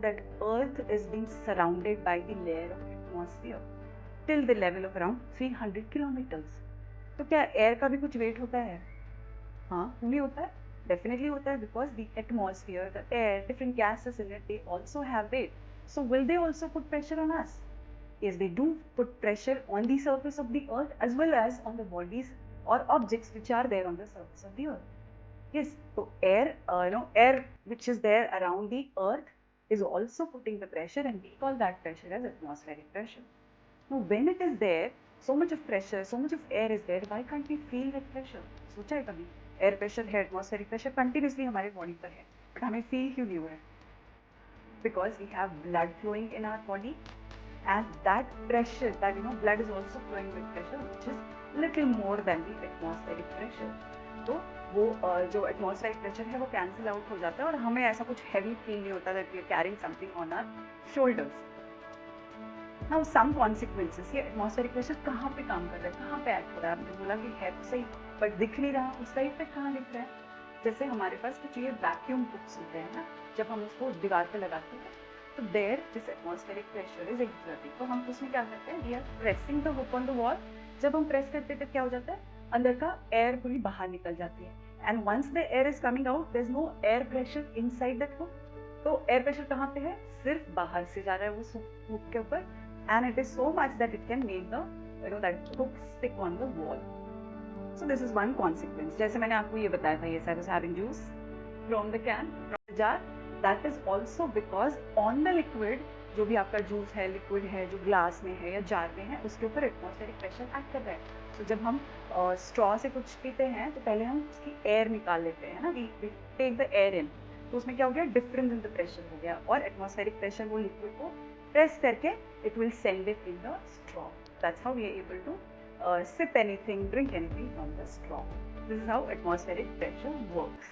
that Earth is being surrounded by the layer of atmosphere till the level of around 300 kilometers. तो क्या air का भी कुछ wait होता है? हाँ, नहीं होता है? Definitely होता है, because the atmosphere, the air, different gases in it, they also have weight. So will they also put pressure on us? Yes, they do put pressure on the surface of the earth as well as on the bodies or objects which are there on the surface of the earth. Yes, so air, air which is there around the earth is also putting the pressure, and we call that pressure as atmospheric pressure. Now, when it is there, so much of pressure, so much of air is there, why can't we feel that pressure? सोचा है कभी? Air pressure है, atmospheric pressure continuously हमारे body पर है, but हमें feel क्यों नहीं हो रहा है? Because we have blood flowing in our body, and that pressure, that blood is also flowing with pressure, which is little more than the atmospheric pressure. तो वो जो atmospheric pressure है वो cancel out हो जाता है और हमें ऐसा कुछ heavy feel नहीं होता that we are carrying something on our shoulders. Now some consequences, ये atmospheric pressure कहाँ पे काम कर रहा है, कहाँ पे act हो रहा है? आपने बोला कि है तो सही, but दिख नहीं रहा, उसका इफेक्ट कहाँ दिख रहा है? जैसे हमारे पास कुछ ये वैक्यूम हुक्स होते हैं ना, जब हम उसको दीवार पे लगाते हैं, तो there this atmospheric pressure is exerting, तो हम उसमें क्या करते हैं? We are pressing the hook on the wall. जब हम प्रेस करते हैं तो क्या हो जाता है? अंदर का एयर पूरी बाहर निकल जाती है, and once the air is coming out, there is no air pressure inside that hook. तो एयर प्रेशर कहाँ पे है? सिर्फ बाहर से जा रहा है उस हुक के ऊपर, and it is so much that it can make the that hook stick on the wall. So this is one consequence. जैसे मैंने आपको ये बताया था, yes, I was having juice from the can, from the jar. That is also because on the liquid, जो भी आपका juice है, लिक्विड है, जो ग्लास में है या जार में है, उसके ऊपर एटमॉस्फेरिक प्रेशर एक्ट कर रहा है. तो जब हम स्ट्रॉ से कुछ पीते हैं तो पहले हम उसकी एयर निकाल लेते हैं ना, we take the air in, तो उसमें क्या हो गया? डिफरेंस इन द प्रेशर हो गया, और एटमॉस्फेरिक प्रेशर वो लिक्विड को प्रेस करके it will send it in the straw. That's how we are able to sip anything, drink anything from the straw. This is how atmospheric pressure works.